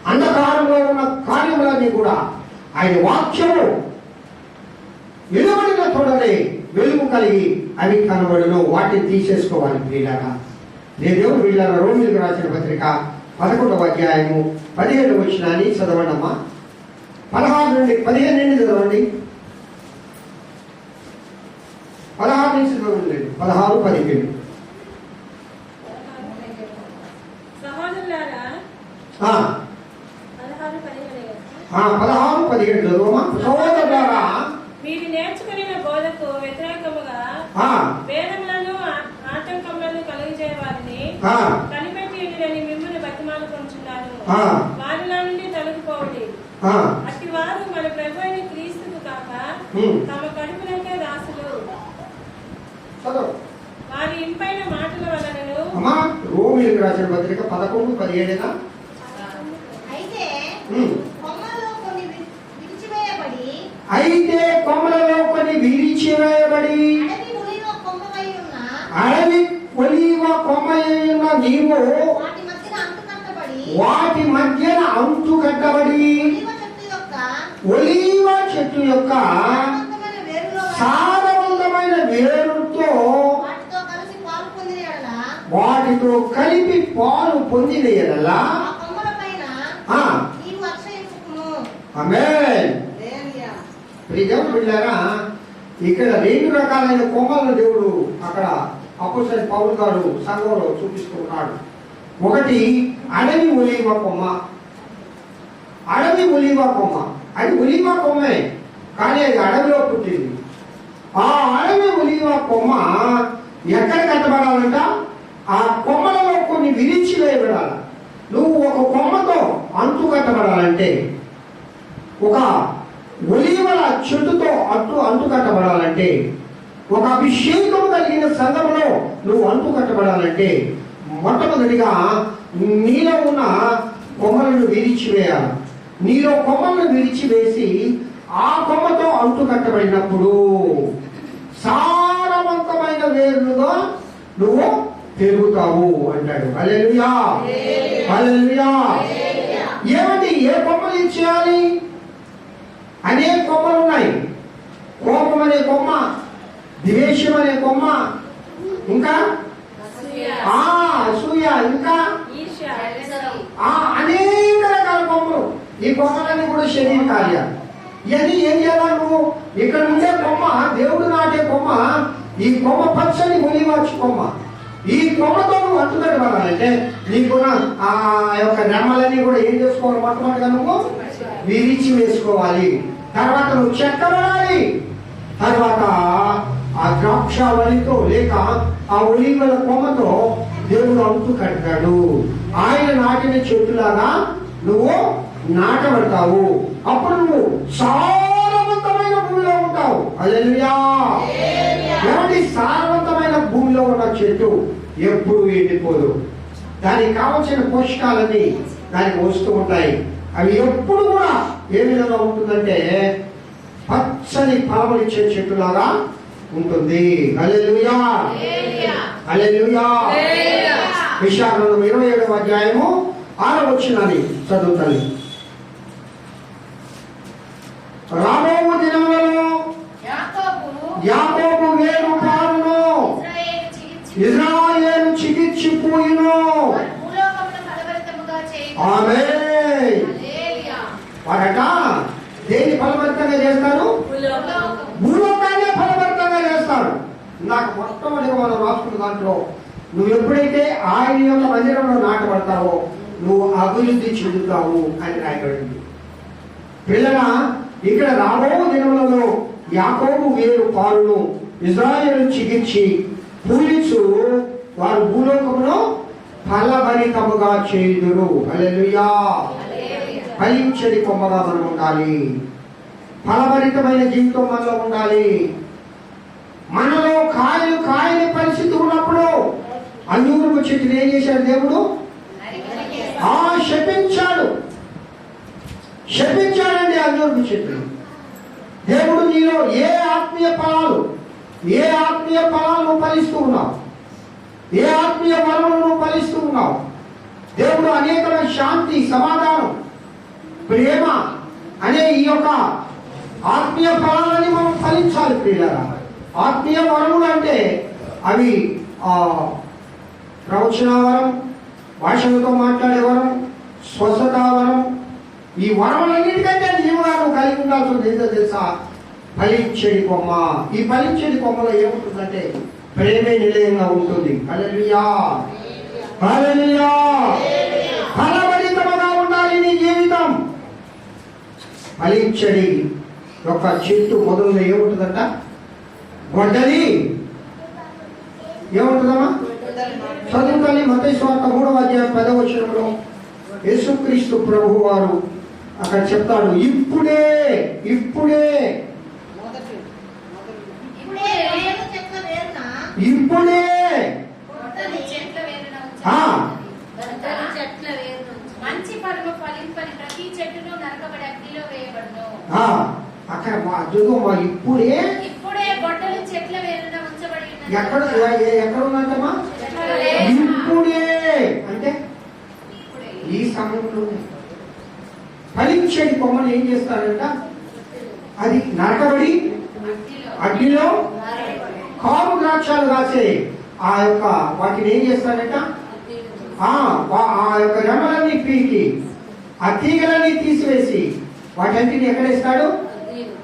అంధకారంలో ఉన్న కార్యములన్నీ కూడా ఆయన వాక్యము వెలువడిన తోడనే వెలుగు కలిగి అవి కనబడును. వాటిని తీసేసుకోవాలి ప్రియులారా. దేవుడు వీళ్ళ రోమిలకు రాసిన పత్రిక 11వ అధ్యాయము 17వ వచనాన్ని చదవండి అమ్మా. 16 నుండి 15 నుండి చదవండి. 16 నుంచి చదవండి. 16, 17. సహోదరులారా 16, 17 చదువమ్మా. సహోదరులారా మీరు నేర్చుకున్న బోధకు వ్యతిరేకముగా వేదములను ఆటంకములను కలుగజేయవారిని కనిపెట్టి మిమ్మల్ని బతిమాలుకొంచున్నాను. వారిలో నుండి తొలగిపోండి. అట్టి వారు మన ప్రభు అయిన క్రీస్తుకు కాక తమ కడుపులకే దాసులు. వారి ఇంపైన మాటల వలనను. రోమిలకు రాసిన పత్రిక 11, 17. అయితే కొమ్మలలో కొన్ని విరిచివేయబడి అడవి ఒలీవ కొమ్మయున్న నీవు వాటి మధ్యన అంటుకట్టబడి ఒలీవ చెట్టు యొక్క సారవంతమైన వేరుతో వాటితో కలిపి పాలు పొందిన ఎడలా ఆమేన్. దేవుడు బిడ్డలారా, ఇక్కడ 2 రకాలైన కొమ్మలను దేవుడు అక్కడ అపోస్తలుడైన పౌలు గారు సంఘంలో చూపిస్తున్నాడు. ఒకటి అడవి ఒలీవ కొమ్మ. అడవి ఒలీవ కొమ్మ అది ఒలీవ కొమ్మే, కానీ అది అడవిలో పుట్టింది. ఆ అడవి ఒలీవ కొమ్మ ఎక్కడ కట్టబడాలంట? ఆ కొమ్మలలో కొన్ని విరిచి వేయబడాలి. నువ్వు ఒక కొమ్మతో అంటు కట్టబడాలంటే, ఒక ఒలీవల చెట్టుతో అంటు కట్టబడాలంటే ఒక అభిషేకం కలిగిన సంఘంలో నువ్వు అంటు కట్టబడాలంటే మొట్టమొదటిగా నీలో ఉన్న కొమ్మలను విరిచివేయాలి. నీలో కొమ్మలను విరిచివేసి ఆ కొమ్మతో అంటు కట్టబడినప్పుడు సారవంతమైన వేరుగా నువ్వు పెరుగుతావు అంటాడు. హల్లెలూయా, హల్లెలూయా. ఏమండి, ఏ కొమ్మలు ఇచ్చేయాలి? అనేక కొమ్మలు ఉన్నాయి. కోపం అనే కొమ్మ, ద్వేషం అనే కొమ్మ, ఇంకా అసూయ, ఇంకా అనేక రకాల కొమ్మలు. ఈ కొమ్మలన్నీ కూడా శరీర కార్యాలు. ఇవన్నీ ఏం చేయాలి? నువ్వు ఇక్కడ ఉండే కొమ్మ, దేవుడు నాటే కొమ్మ, ఈ కొమ్మ పచ్చని మునివాచి కొమ్మ. ఈ కొమ్మతో నువ్వు అంటుకట్టబడాలంటే నీకున్న ఆ యొక్క రెమ్మలన్నీ కూడా ఏం చేసుకోవాలి? మొట్టమొదటిగా నువ్వు విరిచి వేసుకోవాలి. తర్వాత నువ్వు చెక్కబడాలి. తర్వాత ఆ ద్రాక్షావళితో లేక ఆ ఒలీవల కొమ్మతో దేవుడు అంటు కట్టాడు. ఆయన నాటిన చెట్టులాగా నువ్వు నాటబడతావు. అప్పుడు నువ్వు సారవంతమైన భూమిలో ఉంటావు. హల్లెలూయా. ఏమండి, సారవంతమైన భూమిలో ఉన్న చెట్టు ఎప్పుడు ఎండిపోదు. దానికి కావలసిన పోషకాలన్నీ దానికి వస్తూ ఉంటాయి. అవి ఎప్పుడు కూడా ఏ విధంగా ఉంటుందంటే పచ్చని ఫలములు ఇచ్చే చెట్టులాగా ఉంటుంది. హల్లెలూయా, హల్లెలూయా. యెషయా గ్రంథం 27వ అధ్యాయము 6వ వచనాన్ని చదువుతాను. రాబోవు దినములలో యాకోబు వేరు పారును, ఇశ్రాయేలు చిగిర్చిపోయును. ఆమేన్. వాడట దేని ఫలభరితంగా చేస్తారు? భూలోకాన్ని ఫలభరితంగా చేస్తారు. నాకు మొట్టమొదటిగా మనం రాసుకున్న దాంట్లో నువ్వు ఎప్పుడైతే ఆయన యొక్క మందిరంలో నాటబడతావో నువ్వు అభివృద్ధి చెందుతావు అని రాయబడింది. పిల్లల, ఇక్కడ రాబో దినములలో యాకోబు వేరు పారును, ఇశ్రాయేలు చిగిర్చి పూలిచు వారు భూలోకమును ఫలభరితముగా చేయుదురు. హల్లెలూయా. ఫలించని కొమ్మగా మనం ఉండాలి. ఫలభరితమైన జీవితం మనలో ఉండాలి. మనలో కాయని పరిస్థితి ఉన్నప్పుడు అంజూరపు చెట్టుని ఏం చేశాడు దేవుడు? శపించాడండి అంజూరపు చెట్టుని. దేవుడు నీలో ఏ ఆత్మీయ ఫలాలు నువ్వు ఫలిస్తూ ఉన్నావు? ఏ ఆత్మీయ వరములు నువ్వు ఫలిస్తూ ఉన్నావు? దేవుడు అనేకమైన శాంతి, సమాధానం, ప్రేమ అనే ఈ యొక్క ఆత్మీయ ఫలాలని మనం ఫలించాలి. ప్రియులారా, ఆత్మీయ వరములు అంటే అవి ప్రవచన వరం, భాషలతో మాట్లాడే వరం, స్వస్థత వరం. ఈ వరములన్నిటికంటే నీవుగా నువ్వు కలిగి ఉండాల్సింది ఏంటో తెలుసా? ఫలించేది కొమ్మ. ఈ ఫలించేది కొమ్మలో ఏముంటుందంటే ప్రేమే నిలయంగా ఉంటుంది. హల్లెలూయా, హల్లెలూయా. ఫలభరితముగా ఉండాలి నీ జీవితం. ఫలించడి యొక్క చెట్టు మొదలుగా ఏముంటుందంట? గొడ్డలి. ఏముంటుందమ్మా? చదువుకొని మత్తయి సువార్త 3వ అధ్యాయం 10వ వచనంలో యేసుక్రీస్తు ప్రభు వారు అక్కడ చెప్తాడు, ఇప్పుడే అక్కడ ఇప్పుడే గొడ్డలి చెట్ల వేరున ఉంచబడి ఎక్కడ ఉన్నట్టమ్మా? ఇప్పుడే అంటే ఈ సమయంలో ఫలించేది కొమ్మను ఏం చేస్తారంట? అది నరకబడి అగ్నిలో కారు ద్రాక్షాలు కాసే ఆ యొక్క వాటిని ఏం చేస్తారంట? ఆ యొక్క రెమ్మలన్నీ పీకి ఆ తీగలన్నీ తీసివేసి వాటన్నిటిని ఎక్కడేస్తాడు?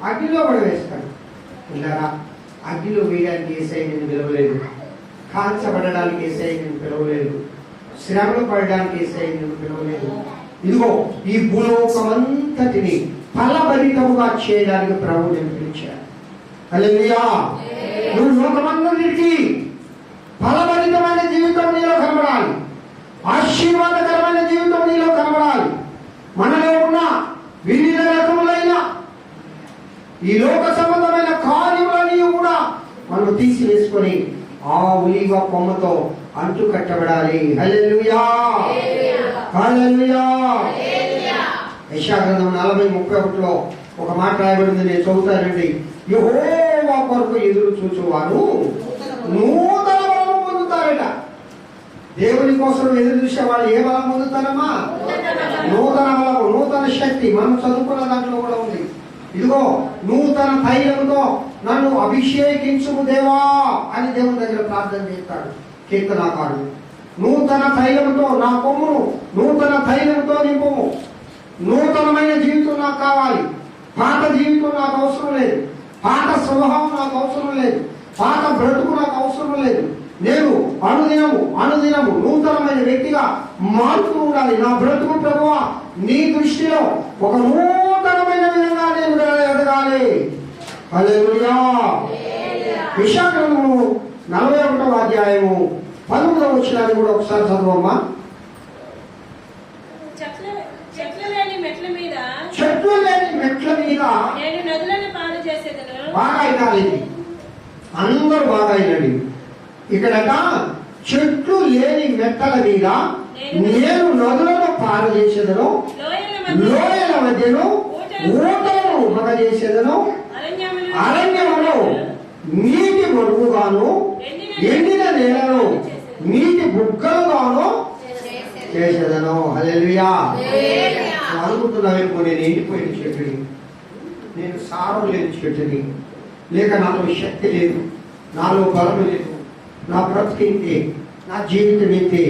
అగ్నిలో పడవేస్తాడు. ఇలా అగ్నిలో వేయడానికి యేసయ్య నిన్ను పిలవలేదు. కాల్చబడడానికి యేసయ్య నిన్ను పిలవలేదు. శ్రమలు పడడానికి యేసయ్య నిన్ను పిలవలేదు. ఇదిగో ఈ భూలోకమంతటిని ఫలభరితముగా చేయడానికి ప్రభువు నిన్ను పిలిచాడు. హల్లెలూయా. నువ్వు లోకమంతటికి ఫలభరితమైన జీవితం నీలో కనబడాలి. ఆశీర్వాదకరమైన జీవితం నీలో కనబడాలి. మనలో ఉన్న వివిధ రకములైన ఈ లోక సంబంధమైన కార్యములని కూడా మనం తీసుకొని ఆ ఒలీవ కొమ్మతో అంటు కట్టబడాలి. హల్లెలూయా, హల్లెలూయా. యెషయా గ్రంథం 40:31లో ఒక మాట రాయబడింది, నేను చదువుతానండి. యెహోవా కొరకు ఎదురు చూచువారు నూతన బలము పొందుతారట. దేవుని కోసం ఎదురు చూసే వాళ్ళు ఏ బలం పొందుతారమ్మా? నూతన బలము, నూతన శక్తి. మనం చదువుకున్న దాంట్లో కూడా ఉంది. ఇదిగో నూతన తైలముతో నన్ను అభిషేకించుము దేవా అని దేవుని దగ్గర ప్రార్థన చేస్తాడు కీర్తనాకారుడు. నూతన తైలముతో నా కొమ్మును నూతన తైలముతో నింపుము. నూతనమైన జీవితం నాకు కావాలి. పాత జీవితం నాకు అవసరం లేదు. పాత స్వభావం నాకు అవసరం లేదు. పాత బ్రతుకు నాకు అవసరం లేదు. నేను అనుదినము నూతనమైన వ్యక్తిగా మారుతూ ఉండాలి. నా బ్రతుకు ప్రభువా నీ దృష్టిలో ఒక నూతనమైన విధంగా నేను ఎదగాలి. హల్లెలూయా. యెషయా గ్రంథము 41వ అధ్యాయము 19వ వచనాన్ని కూడా ఒకసారి చదవమ్మా. చెట్లు లేని మెట్ల మీద నేను నదులను పాడు చేసేదను. బాగా అయినాలి, అందరూ బాగా అయినండి. ఇక్కడట చెట్లు లేని మెట్టల మీద నేను నదులను పాడు చేసేదను, లోయల మధ్యను ఊటలను మగ చేసేదను, అరణ్యములో నీటి మడుగుగాను ఎండిన నేలను నీటి బుగ్గలుగాను చేసేదను. హల్లెలూయా. అనుకుంటున్నావేమో నేను ఎండిపోయిన చెట్టుని, నేను సారం లేని చెట్టుని, లేక నాలో శక్తి లేదు, నాలో బలం లేదు, నా బ్రతికింది, నా జీవితం ఏంటి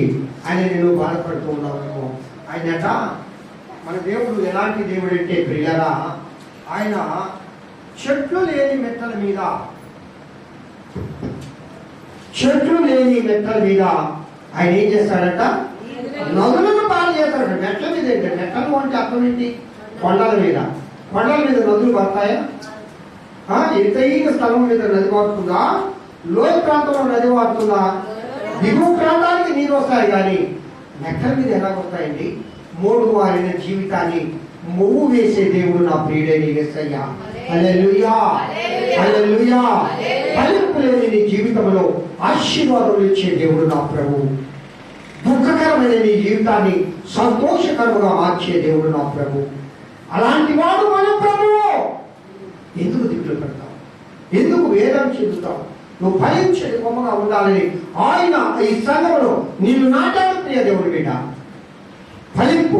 అని నేను బాధపడుతూ ఉన్నావేమో. ఆయనట మన దేవుడు ఎలాంటి దేవుడు అంటే ప్రియులారా, ఆయన చెట్లు లేని మెట్టల మీద ఆయన ఏం చేస్తాడట? నదులను పాలు చేస్తాడు. మెట్ల మీద ఏంటి? మెట్టలు అంటే అర్థం ఏంటి? కొండల మీద నదులు పడతాయా? ఎత్తైన స్థలం మీద నది పారుతుందా? లోయ ప్రాంతంలో నది పారుతుందా? దిగువ ప్రాంతానికి నీరు వస్తాయి, కానీ మెట్టల మీద ఎలా వస్తాయండి? మూడు వారిన జీవితాన్ని మొవ్వు వేసే దేవుడు నా ప్రియుడైన యేసయ్య. హల్లెలూయా, హల్లెలూయా. ఫలింపు లేని నీ జీవితంలో ఆశీర్వాదం ఇచ్చే దేవుడు నా ప్రభువు. దుఃఖకరమైన నీ జీవితాన్ని సంతోషకరముగా మార్చే దేవుడు నా ప్రభు. అలాంటి వాడు మన ప్రభువు. ఎందుకు దిగులు పెడతావు? ఎందుకు వేదం చెందుతావు? నువ్వు ఫలించని కొమ్మగా ఉండాలని ఆయన ఈ సంఘంలో నీవు నాటాడు ప్రియ దేవుడి బిడ్డ. ఫలింపు,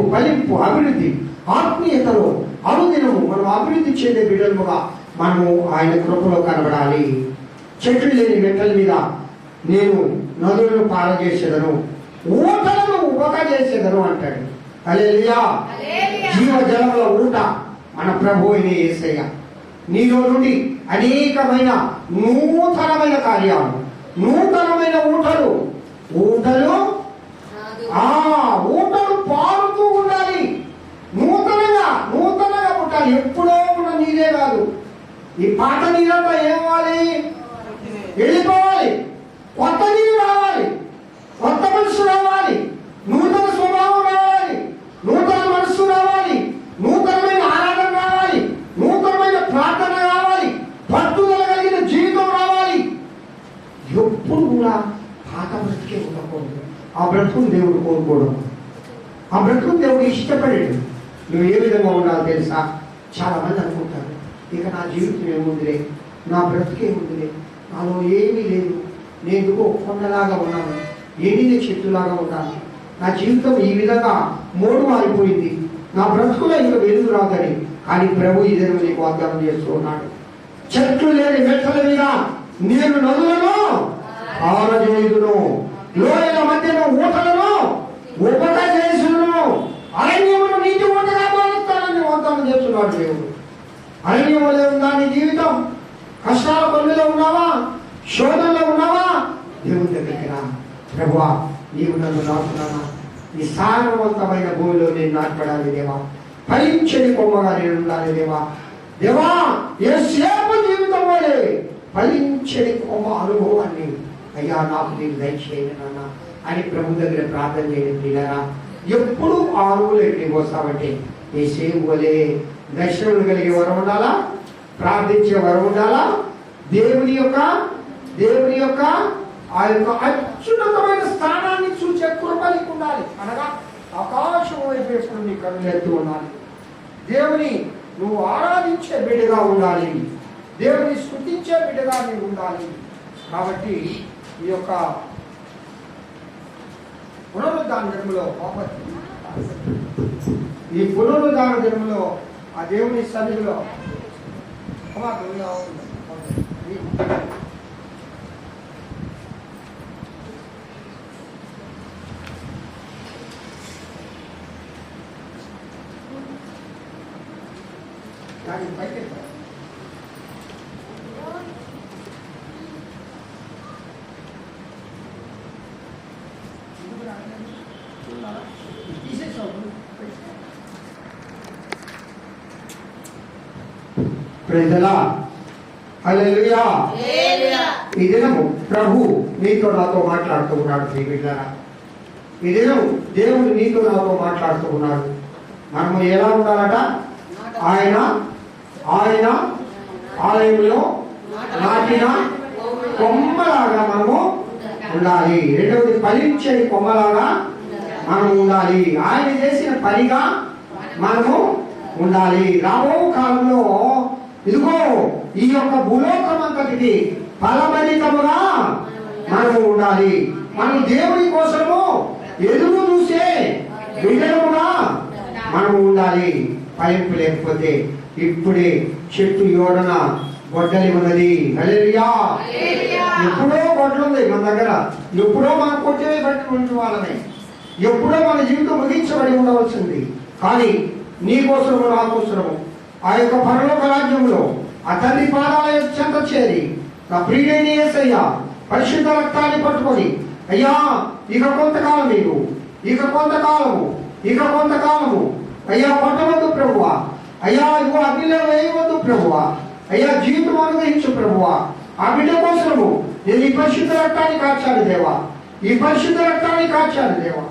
అభివృద్ధి, ఆత్మీయతలో అనుదినము మనం అభివృద్ధి చెందే బిడ్డలుగా మనము ఆయన కృపలో కనబడాలి. చెట్లు లేని మెట్టల మీద నేను నదులను పారజేసేదను, ఊటలను ఉపకజేసేదను అంటాడు. హల్లెలూయా. జీవజలముల ఊట మన ప్రభు అయిన యేసయ్య. నీలో నుండి అనేకమైన నూతనమైన కార్యాలు, నూతనమైన ఊటలు పారుతూ ఉండాలి. నూతనంగా పుట్టాలి. ఎప్పుడో ఉన్న నీరే కాదు. ఈ పాత నీరంతా ఏమవ్వాలి? వెళ్ళిపోవాలి. కొత్త నీరు రావాలి, కొత్త మనసు రావాలి, నూతన స్వభావం రావాలి, నూతన మనస్సు రావాలి, నూతనమైన ఆరాధన రావాలి, నూతనమైన ప్రార్థన రావాలి, పట్టుదల కలిగిన జీవితం రావాలి. ఎప్పుడు కూడా పాత బ్రతికే ఉండకూడదు. ఆ బ్రతుకుని దేవుడు కోరుకోవడం, ఆ బ్రతుకుని దేవుడు ఇష్టపడాడు. నువ్వు ఏ విధంగా ఉండాలో తెలుసా? చాలా మంది అనుకుంటారు, ఇక నా జీవితం ఏముందిలే, నా బ్రతుకే ఉందిలే, నాలో ఏమీ లేదు, నేను ఎందుకో కొండలాగా ఉన్నాను, ఎండిన చెట్టులాగా ఉన్నాను, నా జీవితం ఈ విధంగా మోడు మారిపోయింది, నా బ్రతుకులో ఇంకా వెలుగు రాదని. కానీ ప్రభు ఇదే నీకు వాగ్దానం చేస్తూ ఉన్నాడు. చెట్లు లేని మెట్టల మీద నేను నదులను పారజేయుదును, లోయల మధ్యలో ఊటలను ఉపకజేయుదును, అరణ్యమును నీటి ఊటగా మారుస్తానని వాగ్దానం చేస్తున్నాడు దేవుడు. అరణ్యంలో ఉందా నీ జీవితం? కష్టాల పనులలో ఉన్నావా? శోధనలో ఉన్నావా? దేవుని దగ్గరికి రా. ప్రభువా, నీవు నన్ను నాటున్నానా? ఈ సారవంతమైన భూమిలో నేను నాటపడాలి దేవా. ఫలించని కొమ్మగా నేను ఉండాలి దేవా. దేవా, యేసేపు జీవితం వలె ఫలించని కొమ్మ అనుభవాన్ని అయ్యా నాకు నేను దయచేయండి నాన్న అని ప్రభు దగ్గర ప్రార్థన చేయడం పిల్లరా. ఎప్పుడు ఆ అనుభవం ఎక్కడికి వస్తామంటే యేసేపు వలె దర్శనములు కలిగే వరం ఉండాలా, ప్రార్థించే వరం ఉండాలా, దేవుని యొక్క దేవుని యొక్క ఆ యొక్క అత్యున్నతమైన స్థానాన్ని చూసే కృప నీకు ఉండాలి. అనగా ఆకాశం వైపు ఎప్పుడు నీ కన్నులెత్తి ఉండాలి. దేవుని నువ్వు ఆరాధించే బిడ్డగా ఉండాలి. దేవుని స్తుతించే బిడ్డగా నీవు ఉండాలి. కాబట్టి ఈ యొక్క పునరుద్ధాన దినములో ఈ పునరుద్ధాన దినములో ఆ దేవుని సన్నిధిలో ప్రజలా హల్లెలూయా. ఈ దినము ప్రభు నీతో నాతో మాట్లాడుతూ ఉన్నాడు. ప్రియమిత్రులారా, ఈ దినం దేవుడు నీతో నాతో మాట్లాడుతూ ఉన్నాడు. మనము ఎలా ఉండాలట? ఆయన ఆలయంలో నాటిన కొమ్మలాగా మనము ఉండాలి. రెండవది ఫలించే కొమ్మలాగా మనం ఉండాలి. ఆయన చేసిన పనిగా మనము ఉండాలి. రాబో కాలంలో ఇదిగో ఈ యొక్క భూలోకం అంతటికి ఫలభరితముగా మనము ఉండాలి. మనం దేవుని కోసము ఎదురు చూసే విధముగా మనము ఉండాలి. ఫలింపు లేకపోతే ఇప్పుడే చెట్టు యోడన గొడ్డలి ఉన్నది. హల్లెలూయా. ఎప్పుడో గొడ్డలు ఉంది మన దగ్గర. ఎప్పుడో మనం కొట్టివేయబడి ఉండే వాళ్ళమే. ఎప్పుడో మన జీవితం ముగించబడి ఉండవలసింది. కానీ నీ కోసము నా కోసము ఆ యొక్క పరలోక రాజ్యంలో ఆ తండ్రి పాదాల చెంత చేరి నా ప్రియుడైన యేసయ్య పరిశుద్ధ రక్తాన్ని పట్టుకొని, అయ్యా ఇక కొంతకాలం నీవు ఇక కొంతకాలము అయ్యా పట్టవద్దు ప్రభువా, అయ్యా ఇగో అగ్నిలో వేయవద్దు ప్రభువా, అయ్యా జీవితం అనుగ్రహించు ప్రభువా. ఆ బిడ్డ కోసము నేను ఈ పరిశుద్ధ రక్తాన్ని కాచాను దేవా, ఈ పరిశుద్ధ రక్తాన్ని కాచాను దేవా.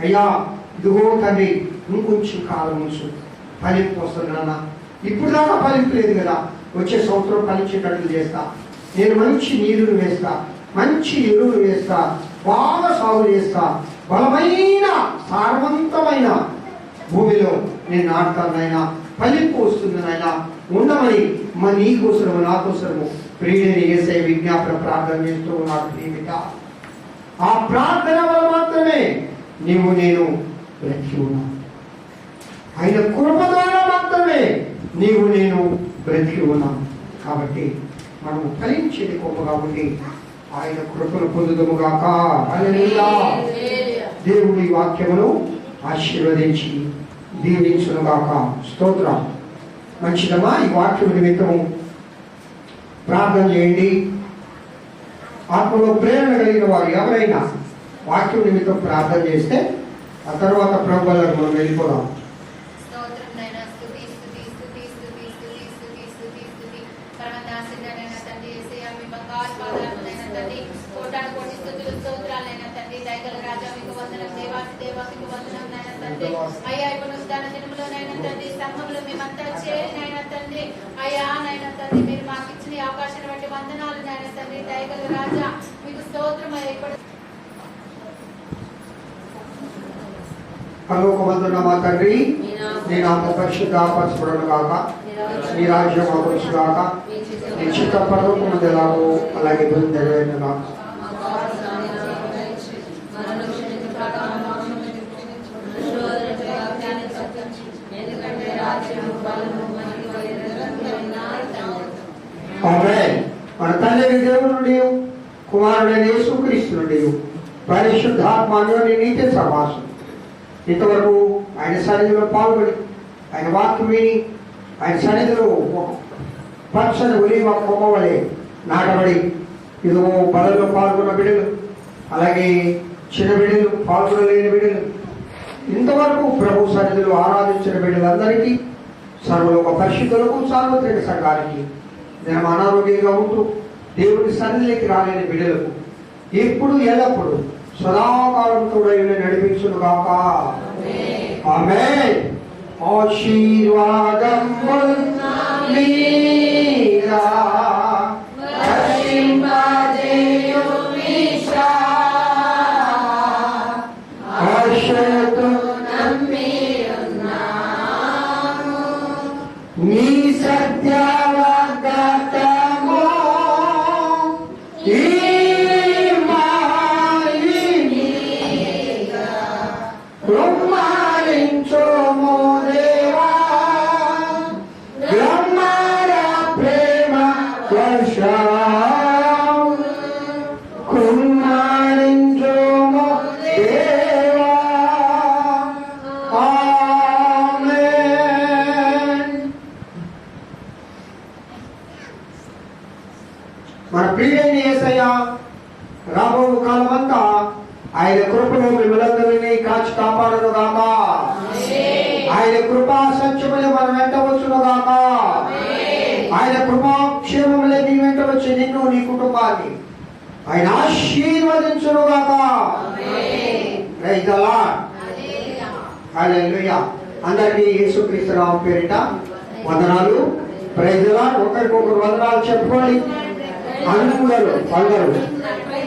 అయ్యా ఇదిగో తండ్రి ఇంకొంచెం కాలం ఉంచు, ఫలింపు వస్తుంది నాన్న. ఇప్పుడు దాకా ఫలింపు లేదు కదా, వచ్చే సంవత్సరం ఫలించేటట్లు చేస్తా. నేను మంచి నీరును వేస్తా, మంచి ఎరువులు వేస్తా, బాగా సాగు చేస్తా, బలమైన సారవంతమైన భూమిలో నేను నాటుతాను నాయన. ఫలింపు వస్తుంది నాయన. ఉండమని మా నీ కోసము నా కోసము ప్రియుడైన యేసయ్య విజ్ఞాపన ప్రార్థన చేస్తూ ఉన్నాడు. ప్రియమిత, ఆ ప్రార్థన వల్ల మాత్రమే నీవు నేను బ్రతికి ఉన్నాను. ఆయన కృప ద్వారా మాత్రమే నీవు నేను బ్రతికి ఉన్నాను. కాబట్టి మనము ఫలించేది గొప్పగా ఉండి ఆయన కృపను పొందుదముగాక. హల్లెలూయా. దేవుడి వాక్యమును ఆశీర్వదించి దీవించునుగాక. స్తోత్రం. మంచిదమ్మా, ఈ వాక్యం నిమిత్తము ప్రార్థన చేయండి. ఆత్మలో ప్రేరణ కలిగిన వారు ఎవరైనా వాక్యం నిమిత్తం ప్రార్థన చేస్తే ఆ తర్వాత ప్రభువులకు మనం వెళ్ళిపోదాం. అయ్యా పునరుద్ధాన దినములో నైనా తండ్రి సంఘంలో మేమంతా చేరి నైనా తండ్రి అయ్యా నైనా తండ్రి మీరు మాకు ఇచ్చిన అవకాశాన్ని బట్టి వందనాలు నైనా తండ్రి. దయగల రాజా మీకు స్తోత్రం. పరలోకమందున్న మా తండ్రి, నీ నామము పరిశుద్ధపరచబడును గాక, నీ రాజ్యం అభివృద్ధి గాక, నీ చిత్తం పరలోకమందు ఎలాగో అలాగే భూమి నెరవేరును గాక. మన తండ్రి దేవుని నుండి కుమారుడైన యేసుక్రీస్తు నుండి పరిశుద్ధాత్మలోని నీతి సహవాసం ఇంతవరకు ఆయన సన్నిధిలో పాల్గొని ఆయన వాక్యం విని ఆయన సన్నిధిలో పచ్చని ఒలివ కొమ్మ వలె నాటబడి ఇదిగో బలలో పాల్గొన్న బిడ్డలు, అలాగే చిన్న బిడ్డలు, పాల్గొనలేని బిడ్డలు, ఇంతవరకు ప్రభు సన్నిధిలో ఆరాధించిన బిడ్డలందరికీ, సర్వలోక పరిశుద్ధులకు, సార్వత్రిక సంఘానికి, నేను అనారోగ్యంగా ఉంటూ దేవుని సన్నిధికి రాలేని బిడ్డలకు ఎప్పుడు ఎల్లప్పుడు సదాకాలంతో నడిపించును గాక. ఆమేన్. ఆశీర్వాదం మీరా కుమ్మరించుము దేవా. ఆమేన్. మన ప్రియైన యేసయ్య రాబో కాలమంతా ఆయన కృపను మిమ్మల్ని కాచి కాపాడును గాక. ఆయన కృపా సత్యములు మన వెంట వచ్చును గాక. ఆయన కృపాక్షేమములే నీ వెంట వచ్చి నిన్ను నీ కుటుంబాన్ని ఆయన ఆశీర్వదించును గాక. Praise the Lord. హల్లెలూయా. అందరికీ యేసుక్రీస్తు నామమున పేరిట వందనాలు. Praise the Lord. ఒకరికొకరు వందనాలు చెప్పుకోండి. అందరూ